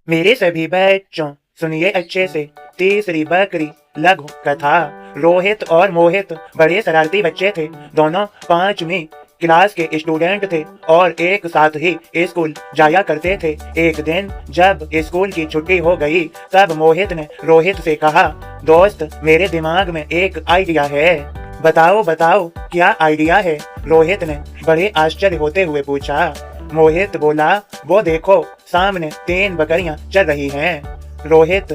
मेरे सभी बच्चों सुनिए अच्छे से। तीसरी बकरी लघु कथा। रोहित और मोहित बड़े शरारती बच्चे थे। दोनों 5वीं क्लास के स्टूडेंट थे और एक साथ ही स्कूल जाया करते थे। एक दिन जब स्कूल की छुट्टी हो गई तब मोहित ने रोहित से कहा, दोस्त मेरे दिमाग में एक आइडिया है। बताओ बताओ क्या आइडिया है? रोहित ने बड़े आश्चर्य होते हुए पूछा। मोहित बोला, वो देखो सामने 3 बकरियां चल रही हैं। रोहित,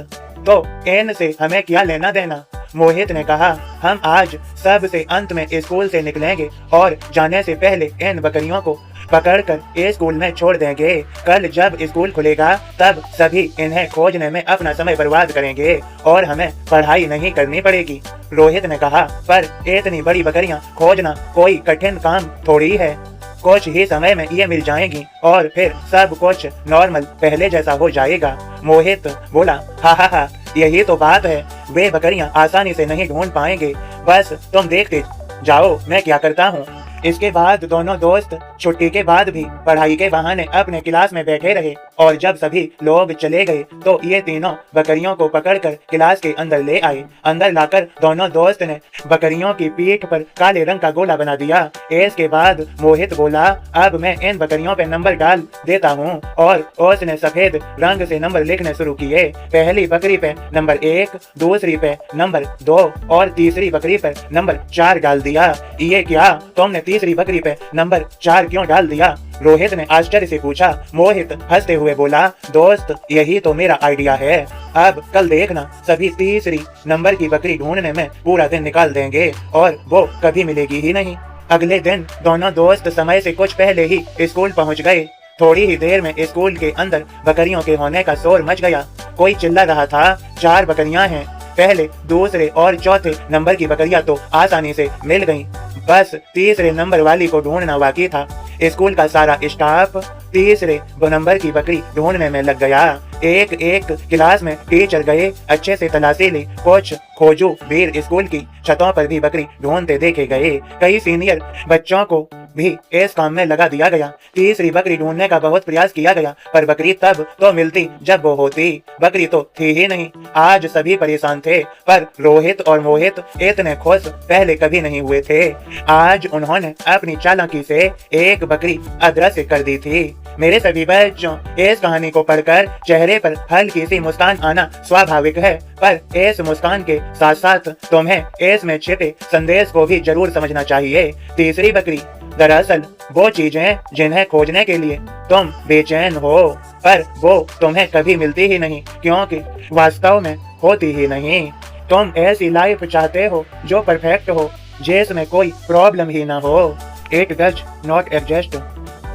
तो इन से हमें क्या लेना देना? मोहित ने कहा, हम आज सबसे अंत में स्कूल से निकलेंगे और जाने से पहले इन बकरियों को पकड़कर स्कूल में छोड़ देंगे। कल जब स्कूल खुलेगा तब सभी इन्हें खोजने में अपना समय बर्बाद करेंगे और हमें पढ़ाई नहीं करनी पड़ेगी। रोहित ने कहा, पर इतनी बड़ी बकरियां खोजना कोई कठिन काम थोड़ी है। कुछ ही समय में ये मिल जाएंगी और फिर सब कुछ नॉर्मल पहले जैसा हो जाएगा। मोहित बोला, हा, यही तो बात है। वे बकरियां आसानी से नहीं ढूंढ पाएंगे, बस तुम देखते जाओ मैं क्या करता हूँ। इसके बाद दोनों दोस्त छुट्टी के बाद भी पढ़ाई के बहाने अपने क्लास में बैठे रहे और जब सभी लोग चले गए तो ये तीनों बकरियों को पकड़कर क्लास के अंदर ले आए। अंदर लाकर दोनों दोस्त ने बकरियों की पीठ पर काले रंग का गोला बना दिया। इसके बाद मोहित बोला, अब मैं इन बकरियों पे नंबर डाल देता हूँ और उसने सफेद रंग से नंबर लिखने शुरू किए। पहली बकरी पे नंबर 1, दूसरी पे नंबर 2 और तीसरी बकरी पे नंबर 4 डाल दिया। ये क्या, तुमने तीसरी बकरी पे नंबर 4 क्यों डाल दिया? रोहित ने आश्चर्य से पूछा। मोहित हंसते हुए बोला, दोस्त यही तो मेरा आइडिया है। अब कल देखना सभी तीसरी नंबर की बकरी ढूंढने में पूरा दिन निकाल देंगे और वो कभी मिलेगी ही नहीं। अगले दिन दोनों दोस्त समय से कुछ पहले ही स्कूल पहुंच गए। थोड़ी ही देर में स्कूल के अंदर बकरियों के होने का शोर मच गया। कोई चिल्ला रहा था, 4 बकरियां हैं। पहले, दूसरे और चौथे नंबर की बकरियां तो आसानी से मिल गईं। बस तीसरे नंबर वाली को ढूंढना बाकी था। स्कूल का सारा स्टाफ तीसरे नंबर की बकरी ढूंढने में लग गया। एक एक क्लास में टीचर गए, अच्छे से तलाशी ली। कुछ खोजू वीर स्कूल की छतों पर भी बकरी ढूंढते देखे गए। कई सीनियर बच्चों को भी इस काम में लगा दिया गया। तीसरी बकरी ढूंढने का बहुत प्रयास किया गया पर बकरी तब तो मिलती जब वो होती। बकरी तो थी ही नहीं। आज सभी परेशान थे पर रोहित और मोहित इतने खुश पहले कभी नहीं हुए थे। आज उन्होंने अपनी चालाकी से एक बकरी अदृश्य कर दी थी। मेरे सभी बच्चों, इस कहानी को पढ़कर चेहरे पर हल्की सी मुस्कान आना स्वाभाविक है, पर इस मुस्कान के साथ साथ तुम्हें इसमें छिपे संदेश को भी जरूर समझना चाहिए। तीसरी बकरी दरअसल वो चीजें जिन्हें खोजने के लिए तुम बेचैन हो पर वो तुम्हें कभी मिलती ही नहीं क्योंकि वास्तव में होती ही नहीं। तुम ऐसी लाइफ चाहते हो जो परफेक्ट हो, जिसमें कोई प्रॉब्लम ही ना हो। इट डज नॉट एग्जिस्ट,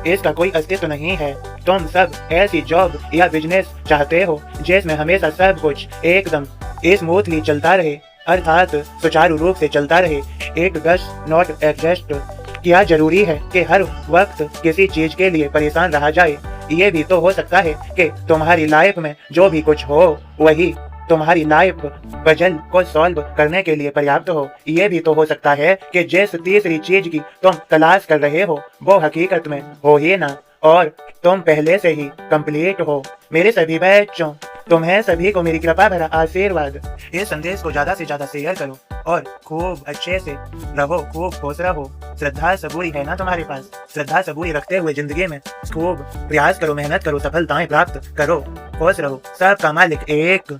इसका कोई अस्तित्व नहीं है। तुम सब ऐसी जॉब या बिजनेस चाहते हो जिसमें हमेशा सब कुछ एकदम स्मूथली चलता रहे, अर्थात सुचारू रूप से चलता रहे। It does not exist. क्या जरूरी है कि हर वक्त किसी चीज के लिए परेशान रहा जाए? ये भी तो हो सकता है कि तुम्हारी लाइफ में जो भी कुछ हो वही तुम्हारी लाइफ पजल को सॉल्व करने के लिए पर्याप्त हो। ये भी तो हो सकता है कि जिस तीसरी चीज की तुम तलाश कर रहे हो वो हकीकत में हो ही ना और तुम पहले से ही कंप्लीट हो। मेरे सभी बच्चों, तुम्हें सभी को मेरी कृपा भरा आशीर्वाद। इस संदेश को ज्यादा से ज्यादा शेयर करो और खूब अच्छे से रहो, खूब खुश रहो। श्रद्धा सबूरी है ना तुम्हारे पास? श्रद्धा सबूरी रखते हुए जिंदगी में खूब प्रयास करो, मेहनत करो, सफलताएं प्राप्त करो, खुश रहो। सबका मालिक एक।